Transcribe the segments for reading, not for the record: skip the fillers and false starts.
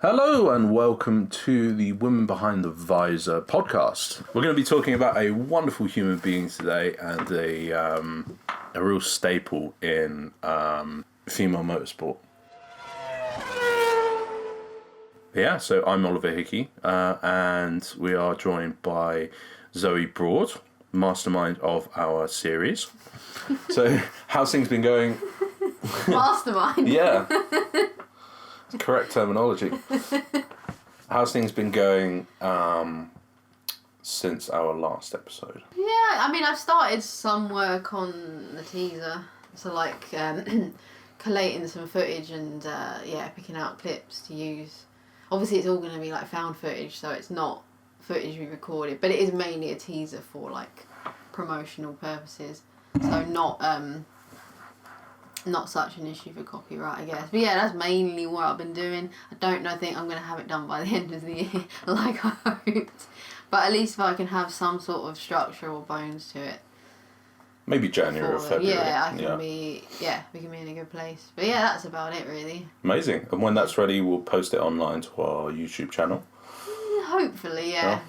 Hello and welcome to the Women Behind the Visor podcast. We're going to be talking about a wonderful human being today and a real staple in female motorsport. Yeah, so I'm Oliver Hickey and we are joined by Zoe Broad, mastermind of our series. So how's things been going? Mastermind? Yeah. Correct terminology. How's things been going since our last episode? Yeah, I mean, I've started some work on the teaser. So, collating some footage and, picking out clips to use. Obviously, it's all going to be, found footage, so it's not footage we recorded. But it is mainly a teaser for, promotional purposes. So, not such an issue for copyright, I guess. But yeah, that's mainly what I've been doing. I think I'm going to have it done by the end of the year, like I hoped. But at least if I can have some sort of structure or bones to it. Maybe January or February. Yeah, we can be in a good place. But yeah, that's about it, really. Amazing. And when that's ready, we'll post it online to our YouTube channel. Hopefully, yeah.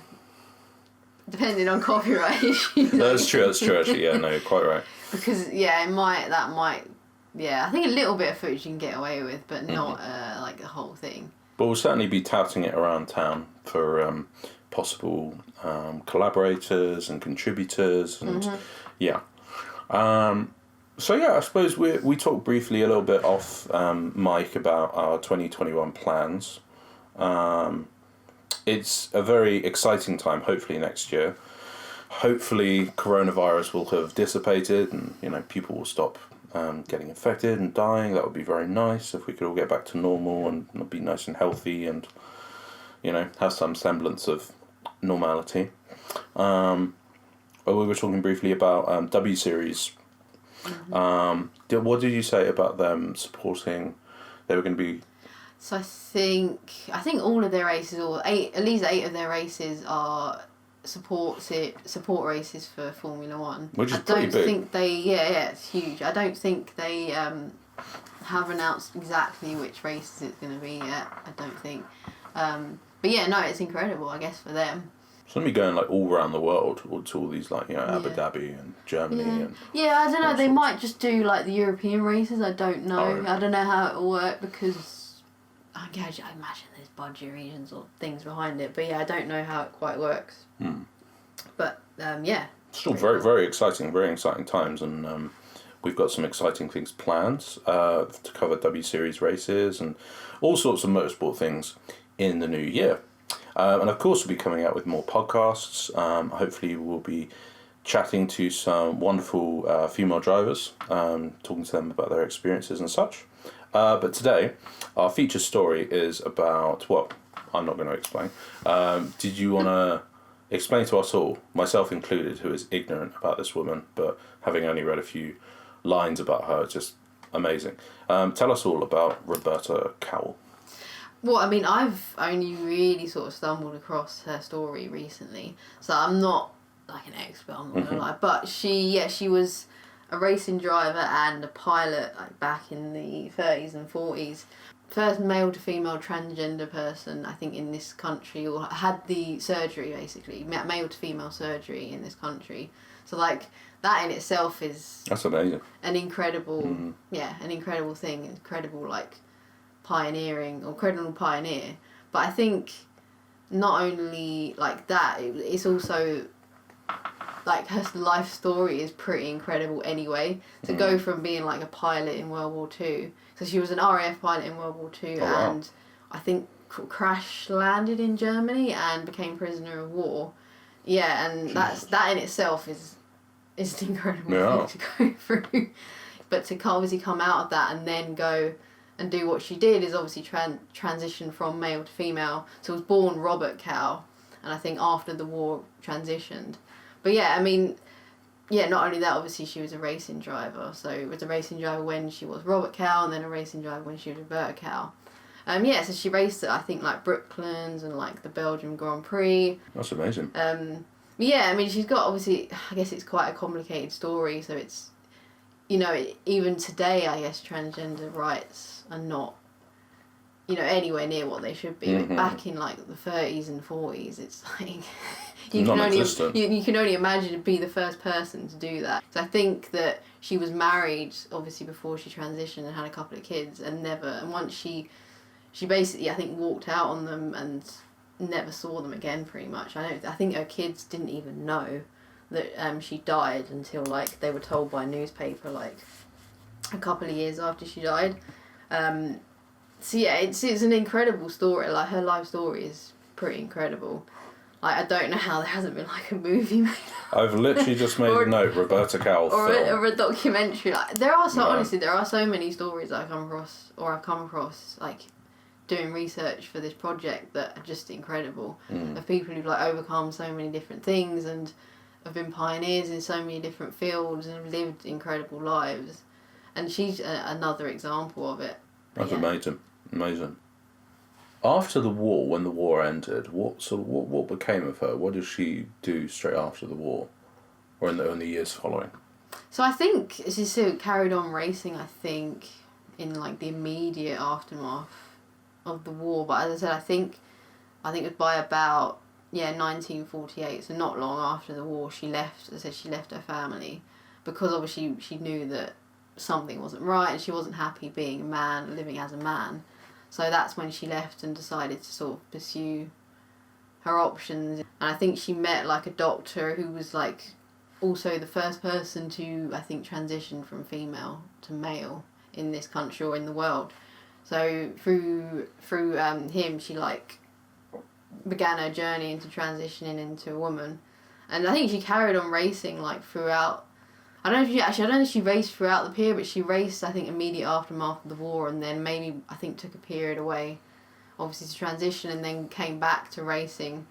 Depending on copyright issues. That's true, actually. Yeah, no, you're quite right. Because, that might... Yeah, I think a little bit of footage you can get away with, but not the whole thing. But we'll certainly be touting it around town for possible collaborators and contributors, and I suppose we talked briefly a little bit off mic about our 2021 plans. It's a very exciting time. Hopefully next year. Hopefully coronavirus will have dissipated, and people will stop getting infected and dying. That would be very nice if we could all get back to normal and be nice and healthy and have some semblance of normality. We were talking briefly about W Series. What did you say about them supporting? They were going to be. So I think all of their races, or at least 8 of their races, are support races for Formula 1. Which is pretty big. I don't think they... Yeah, it's huge. I don't think they have announced exactly which races it's going to be yet. I don't think. But yeah, no, it's incredible, I guess, for them. It's going to be going all around the world to all these Abu Dhabi and Germany. And I don't know. They might just do the European races. I don't know. Oh, really? I don't know how it'll work because I imagine there's budget reasons or things behind it. But yeah, I don't know how it quite works. But still very, very exciting times, and we've got some exciting things planned to cover W Series races and all sorts of motorsport things in the new year. And of course we'll be coming out with more podcasts. Hopefully we'll be chatting to some wonderful female drivers, talking to them about their experiences and such. But today our feature story is about, I'm not going to explain. Did you want to explain to us all, myself included, who is ignorant about this woman, but having only read a few lines about her, just amazing. Tell us all about Roberta Cowell. Well, I mean, I've only really sort of stumbled across her story recently, so I'm not an expert, I'm not gonna lie, but she was a racing driver and a pilot back in the 30s and 40s. First male to female transgender person, I think, in this country, or had the surgery, basically, male to female surgery in this country. So, that in itself is... That's amazing. An incredible, an incredible thing, incredible, pioneering, or credible pioneer. But I think not only, that, it's also... her life story is pretty incredible anyway. To go from being a pilot in World War II, so she was an RAF pilot in World War II, and I think crash landed in Germany and became prisoner of war. Yeah, and that in itself is an incredible thing to go through. But to obviously come out of that and then go and do what she did is obviously transition from male to female. So was born Roberta Cowell, and I think after the war transitioned. But yeah, I mean, not only that, obviously she was a racing driver. So it was a racing driver when she was Roberta Cowell, and then a racing driver when she was Roberta Cowell. So she raced at, I think, Brooklands and the Belgium Grand Prix. That's amazing. I mean, she's got, obviously, I guess it's quite a complicated story, so it's, even today, I guess, transgender rights are not anywhere near what they should be. But back in like the 30s and 40s, it's like you can only imagine to be the first person to do that. So I think that she was married obviously before she transitioned and had a couple of kids, and once she basically, I think, walked out on them and never saw them again pretty much. I think her kids didn't even know that she died until like they were told by a newspaper like a couple of years after she died. So yeah, it's an incredible story. Like, her life story is pretty incredible. Like, I don't know how there hasn't been like a movie made. I've literally just made a note, Roberta Cowell film. Or a documentary. Like, honestly, there are so many stories I've come across like doing research for this project that are just incredible. Of people who've like overcome so many different things and have been pioneers in so many different fields and have lived incredible lives. And she's another example of it. That's amazing. After the war, when the war ended, what became of her? What did she do straight after the war, or in the years following? So I think she still carried on racing. I think in like the immediate aftermath of the war. But as I said, I think it was by about 1948. So not long after the war, she left. As I said, she left her family because obviously she knew that something wasn't right and she wasn't happy being a man, living as a man. So that's when she left and decided to sort of pursue her options. And I think she met like a doctor who was like also the first person to, I think, transition from female to male in this country or in the world. So through him, she like began her journey into transitioning into a woman. And I think she carried on racing like throughout. I don't know if she raced throughout the period, but she raced, I think, immediate aftermath of the war, and then maybe, I think, took a period away, obviously, to transition, and then came back to racing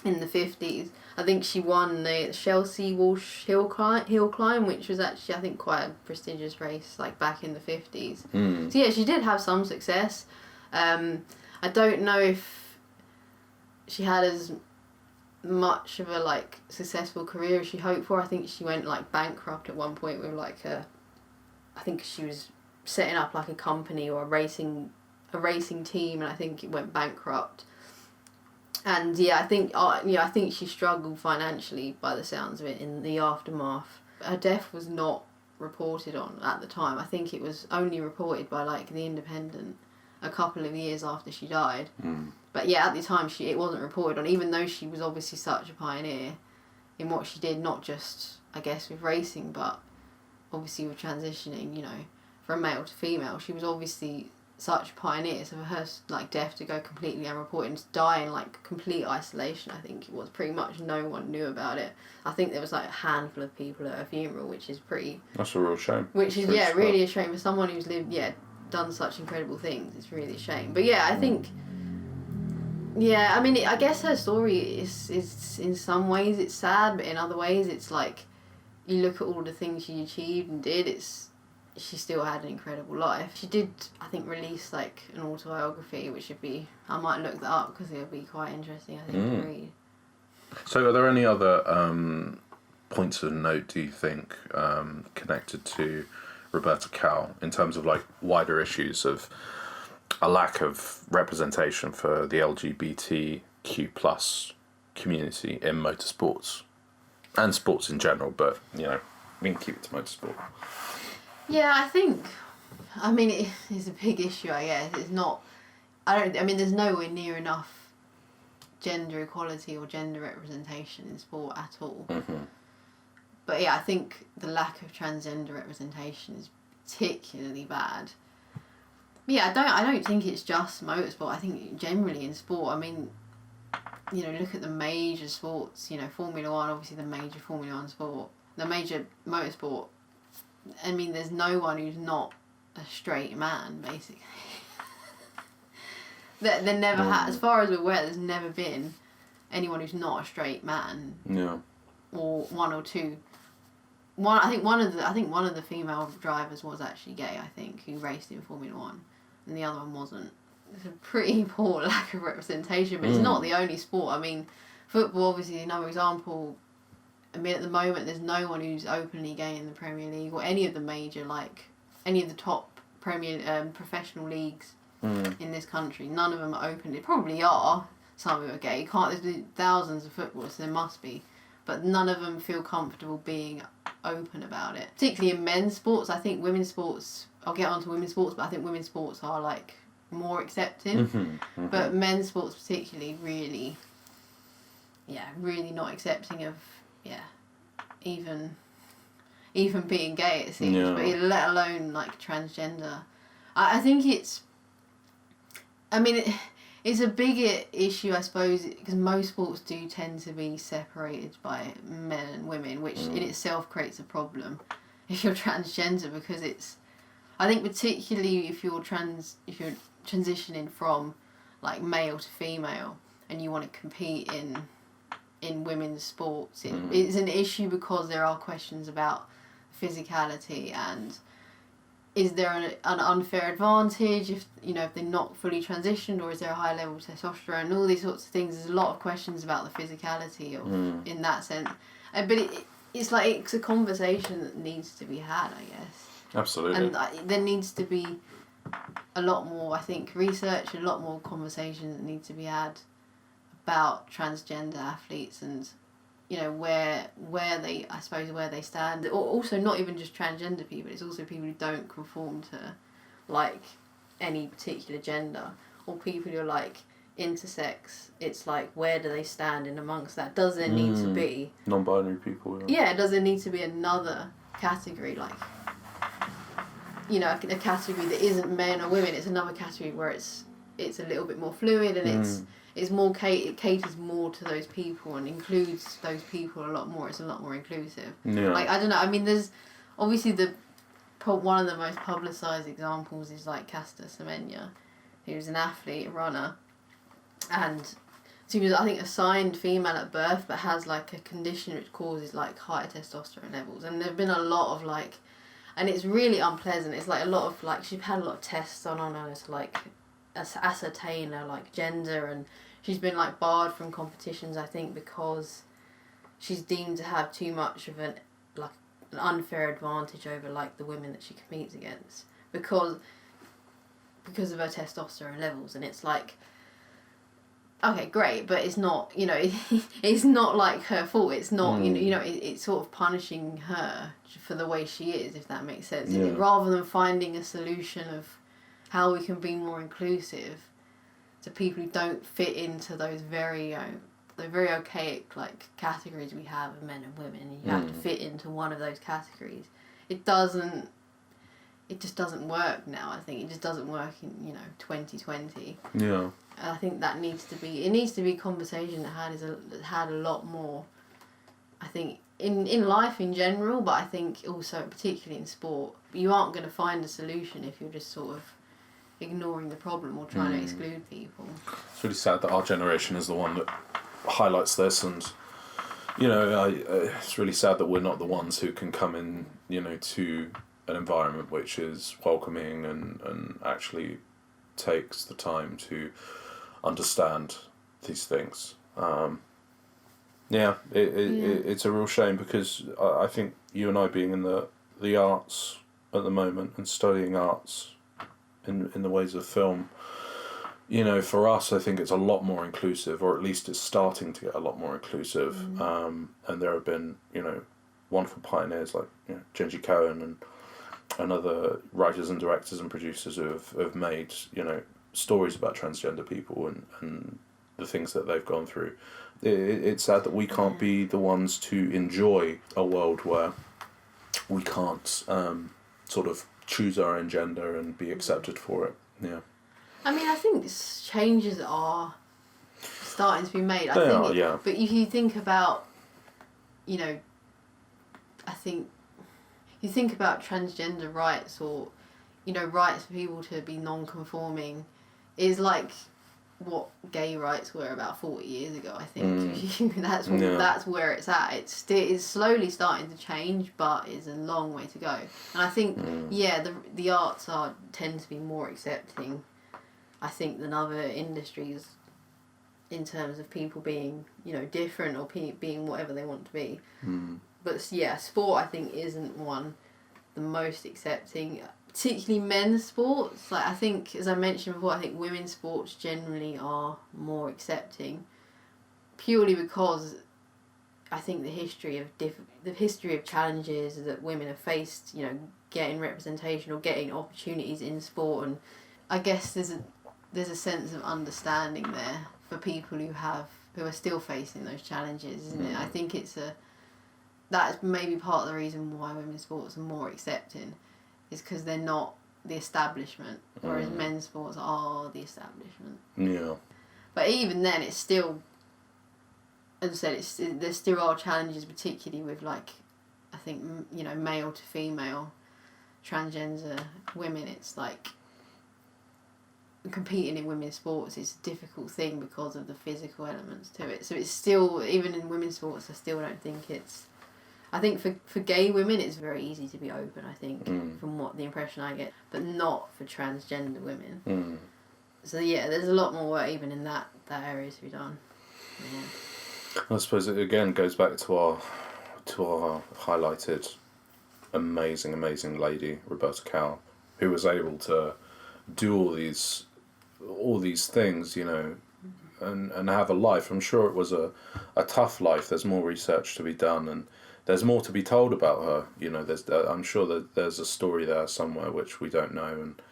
in the 50s. I think she won the Chelsea Walsh Hill Climb, which was actually, I think, quite a prestigious race, like, back in the 50s. So, yeah, she did have some success. I don't know if she had as much of a like successful career as she hoped for. I think she went like bankrupt at one point with like I think she was setting up like a company or a racing team, and I think it went bankrupt. And I think she struggled financially by the sounds of it in the aftermath. Her death was not reported on at the time. I think it was only reported by like the Independent a couple of years after she died. But at the time it wasn't reported on, even though she was obviously such a pioneer in what she did, not just, I guess, with racing, but obviously with transitioning, from male to female. She was obviously such a pioneer, so for her like death to go completely unreported and to die in like complete isolation, I think it was pretty much no one knew about it. I think there was like a handful of people at her funeral, which is pretty... That's a real shame. Which is, really a shame for someone who's lived, done such incredible things. It's really a shame. But I think... I mean, I guess her story is in some ways it's sad, but in other ways it's like, you look at all the things she achieved and did, she still had an incredible life. She did, I think, release like an autobiography, which would be, I might look that up because it would be quite interesting, I think, to read. So are there any other points of note, do you think, connected to Roberta Cowell in terms of like wider issues of a lack of representation for the LGBTQ plus community in motorsports and sports in general, but we can keep it to motorsport. I mean, it is a big issue, I guess. It's not, there's nowhere near enough gender equality or gender representation in sport at all. But I think the lack of transgender representation is particularly bad. I don't think it's just motorsport. I think generally in sport, I mean, look at the major sports, Formula 1, obviously the major Formula 1 sport, the major motorsport. I mean, there's no one who's not a straight man, basically. there never has, as far as we're aware, there's never been anyone who's not a straight man. Yeah. Or one or two. I think one of the female drivers was actually gay, I think, who raced in Formula 1. And the other one wasn't. It's a pretty poor lack of representation, but it's not the only sport. I mean, football, obviously, another example. I mean, at the moment, there's no one who's openly gay in the Premier League or any of the major, any of the top professional leagues in this country. None of them are open. They probably are. Some of them are gay. You can't. There's thousands of footballers, so there must be, but none of them feel comfortable being open about it. Particularly in men's sports, I think women's sports. I'll get onto women's sports, but I think women's sports are like more accepting. But men's sports particularly really not accepting of even being gay, it seems, but let alone like transgender. I think it's a bigger issue, I suppose, because most sports do tend to be separated by men and women, which in itself creates a problem if you're transgender, because I think particularly if you're transitioning from like male to female and you want to compete in women's sports, it's an issue because there are questions about physicality and is there an unfair advantage if they're not fully transitioned, or is there a high level of testosterone and all these sorts of things. There's a lot of questions about the physicality of in that sense, but it's like it's a conversation that needs to be had, I guess. Absolutely. And there needs to be a lot more, I think, research, a lot more conversations that need to be had about transgender athletes and where they stand. Or also not even just transgender people, it's also people who don't conform to like any particular gender, or people who are like intersex. It's like, where do they stand in amongst that? Does there need to be non-binary people? Does there need to be another category, like a category that isn't men or women? It's another category where it's a little bit more fluid and it's more it caters more to those people and includes those people a lot more. It's a lot more inclusive. Yeah. Like, I don't know. I mean, there's obviously one of the most publicised examples is like Caster Semenya, who's an athlete, a runner, and she was, I think, assigned female at birth, but has like a condition which causes like higher testosterone levels. And there've been a lot of like, and it's really unpleasant. It's like a lot of like, she's had a lot of tests on her to like ascertain her like gender, and she's been like barred from competitions, I think, because she's deemed to have too much of an unfair advantage over like the women that she competes against because of her testosterone levels. And it's like, okay, great, but it's not, it's not like her fault. It's not, it's sort of punishing her for the way she is, if that makes sense. Yeah. Rather than finding a solution of how we can be more inclusive to people who don't fit into those very archaic like categories we have of men and women, and you have to fit into one of those categories. It just doesn't work now. I think it just doesn't work in 2020. Yeah. And I think that needs to be a conversation that had a lot more, I think, in life in general, but I think also particularly in sport. You aren't going to find a solution if you're just sort of ignoring the problem or trying to exclude people. It's really sad that our generation is the one that highlights this, and it's really sad that we're not the ones who can come in to an environment which is welcoming and actually takes the time to understand these things. It's a real shame, because I think you and I being in the arts at the moment and studying arts in the ways of film, for us, I think it's a lot more inclusive, or at least it's starting to get a lot more inclusive. And there have been, wonderful pioneers like Genji Cohen and other writers and directors and producers who have made, stories about transgender people and the things that they've gone through. It's sad that we can't be the ones to enjoy a world where we can't sort of choose our own gender and be accepted for it. Yeah. I mean, I think changes are starting to be made. But if you think about, I think you think about transgender rights or, rights for people to be non-conforming is like what gay rights were about 40 years ago, I think. That's where it's at. It's slowly starting to change, but it's a long way to go. And I think, the arts tend to be more accepting, I think, than other industries in terms of people being, different or being whatever they want to be. But sport, I think, isn't the most accepting, particularly men's sports. Like I think, as I mentioned before, I think women's sports generally are more accepting, purely because I think the history of challenges that women have faced, you know, getting representation or getting opportunities in sport, and I guess there's a sense of understanding there for people who are still facing those challenges, isn't it? I think that's maybe part of the reason why women's sports are more accepting, is because they're not the establishment, whereas men's sports are the establishment. Yeah. But even then, it's still, as I said, there still are challenges, particularly with, like, I think, you know, male to female, transgender women. It's like competing in women's sports is a difficult thing because of the physical elements to it. So it's still, even in women's sports, I still don't think it's. I think for gay women, it's very easy to be open, I think, from what the impression I get, but not for transgender women. So yeah, there's a lot more work even in that area to be done. Yeah. I suppose it again goes back to our highlighted amazing lady, Roberta Cowell, who was able to do all these things, you know, and have a life. I'm sure it was a tough life. There's more research to be done, and there's more to be told about her. You know, I'm sure that there's a story there somewhere which we don't know, and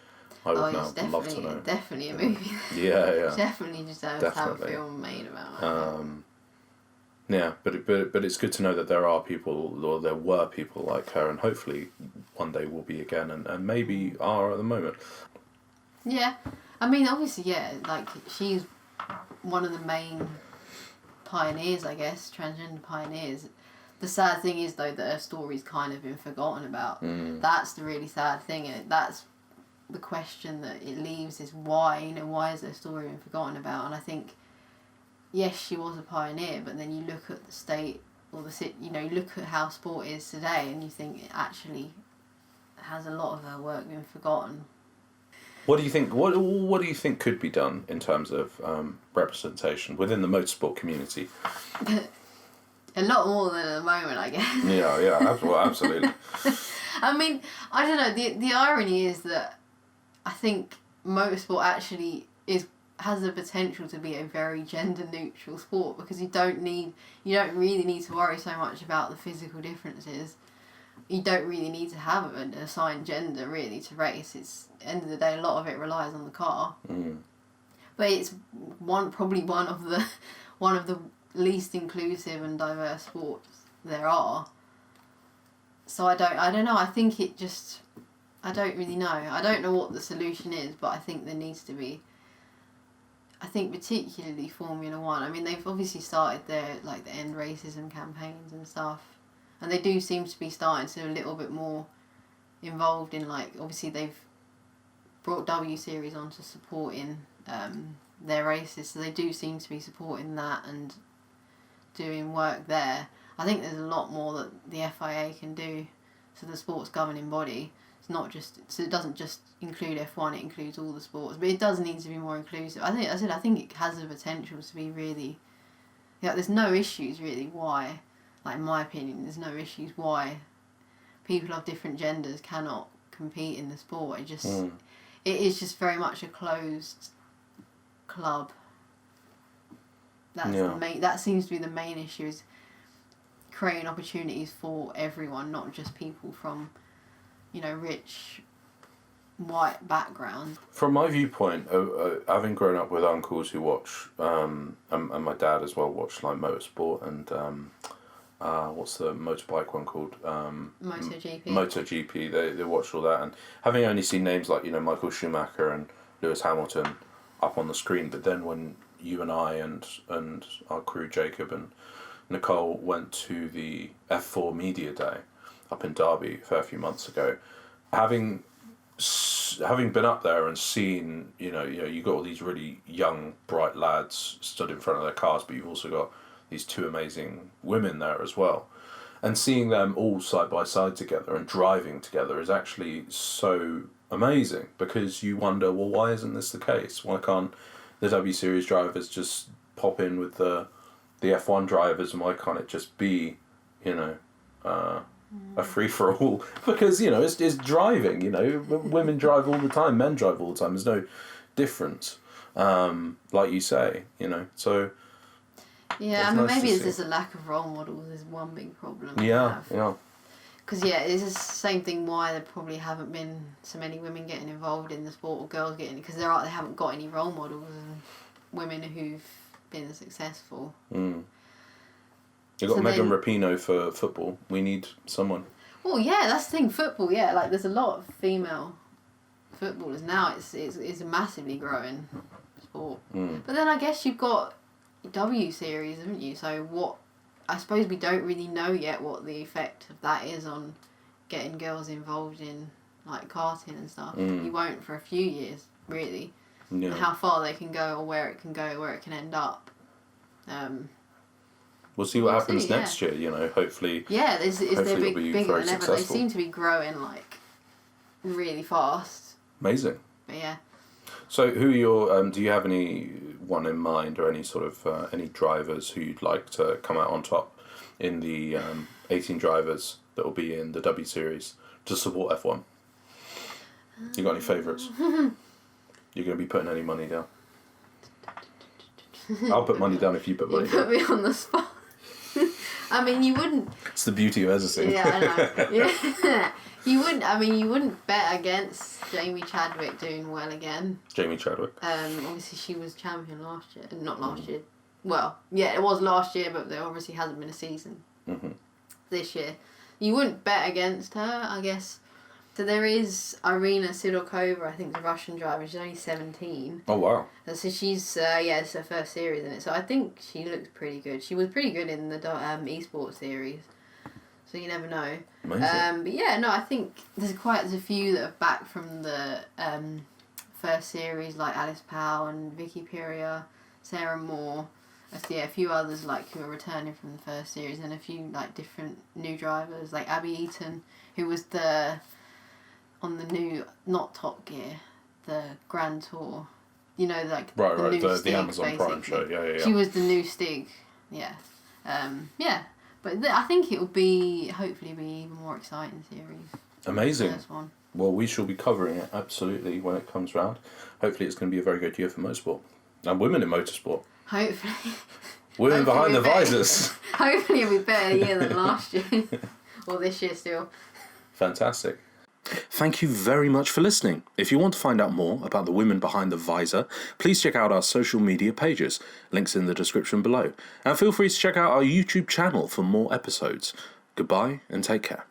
I would love to know. Definitely a movie. Yeah. Definitely deserves to have a film made about it. Yeah, but it's good to know that there are people, or there were people like her, and hopefully one day will be again, and maybe are at the moment. Yeah, I mean, obviously, yeah, like, she's one of the main pioneers, I guess, transgender pioneers. The sad thing is, though, that her story's kind of been forgotten about. That's the really sad thing, and that's the question that it leaves, is why, you know, why has her story been forgotten about? And I think, yes, she was a pioneer, but then you look at the state, or you know, you look at how sport is today, and you think it actually has a lot of her work been forgotten. What do you think? What do you think could be done in terms of representation within the motorsport community? A lot more than at the moment, I guess. Yeah, absolutely. I mean, I don't know. The irony is that I think motorsport actually has the potential to be a very gender neutral sport, because you don't really need to worry so much about the physical differences. You don't really need to have an assigned gender really to race. It's, at the end of the day, a lot of it relies on the car. But it's probably one of the least inclusive and diverse sports there are. So I don't know. I think I don't really know. I don't know what the solution is, but I think there needs to be. I think particularly Formula One. I mean, they've obviously started the end racism campaigns and stuff, and they do seem to be starting to a little bit more involved in, like, obviously they've brought W Series on to supporting their races, so they do seem to be supporting that and doing work there. I think there's a lot more that the FIA can do, so the sports governing body. It's not just, so it doesn't just include F1, it includes all the sports, but it does need to be more inclusive. I think it has the potential to be really, yeah, there's no issues really why, like, in my opinion, there's no issues why people of different genders cannot compete in the sport. It is just very much a closed club. That seems to be the main issue, is creating opportunities for everyone, not just people from, you know, rich white backgrounds. From my viewpoint, having grown up with uncles who watch, and my dad as well, watched, like, motorsport and what's the motorbike one called? MotoGP. MotoGP. They watched all that, and having only seen names like, you know, Michael Schumacher and Lewis Hamilton up on the screen, but then when you and I and our crew, Jacob and Nicole, went to the F4 Media Day up in Derby a fair few months ago, having been up there and seen, you know, you got all these really young, bright lads stood in front of their cars, but you've also got these two amazing women there as well. And seeing them all side by side together and driving together is actually so amazing, because you wonder, well, why isn't this the case? Why can't the W Series drivers just pop in with the F1 drivers, and why can't it just be, you know, a free-for-all. Because, it's driving, Women drive all the time, men drive all the time. There's no difference, like you say, so... Yeah, maybe it's just a lack of role models is one big problem. Yeah. Because, it's the same thing why there probably haven't been so many women getting involved in the sport or girls getting... Because they haven't got any role models and women who've been successful. You've got Megan Rapinoe for football. We need someone. Well, yeah, that's the thing. Football, there's a lot of female footballers now. It's a massively growing sport. But then I guess you've got W Series, haven't you? So I suppose we don't really know yet what the effect of that is on getting girls involved in like karting and stuff. You won't for a few years, really. Yeah. And how far they can go or where it can go, where it can end up. We'll see what happens next year, hopefully. Yeah, they're bigger than ever. They seem to be growing like really fast. Amazing. But yeah. So who are your, do you have anyone in mind or any sort of, any drivers who you'd like to come out on top in the 18 drivers that will be in the W Series to support F1? You got any favourites? You're going to be putting any money down? I'll put money down if you put money down. You put me on the spot. I mean, you wouldn't... It's the beauty of editing. Yeah, I know. Yeah. You wouldn't bet against Jamie Chadwick doing well again. Jamie Chadwick. Obviously she was champion last year. Not last year. Well, yeah, it was last year, but there obviously hasn't been a season this year. You wouldn't bet against her, I guess. So there is Irina Sidorkova, I think, the Russian driver. She's only 17. Oh, wow. So she's, it's her first series in it. So I think she looks pretty good. She was pretty good in the esports series. So you never know. Amazing. But yeah, no, I think there's a few that are back from the first series, like Alice Powell and Vicky Piria, Sarah Moore. A few others like who are returning from the first series, and a few like different new drivers, like Abby Eaton, who was on the new, not Top Gear, the Grand Tour. You know, like the new Stig, the Amazon basically. Prime show. Yeah. She was the new Stig. Yeah. But I think it will hopefully be even more exciting series. Amazing. The first one. Well, we shall be covering it absolutely when it comes round. Hopefully, it's going to be a very good year for motorsport and women in motorsport. Hopefully. Women behind the visors. Hopefully, it'll be a better year than last year, or this year still. Fantastic. Thank you very much for listening. If you want to find out more about the women behind the visor, please check out our social media pages, links in the description below, and feel free to check out our YouTube channel for more episodes. Goodbye and take care.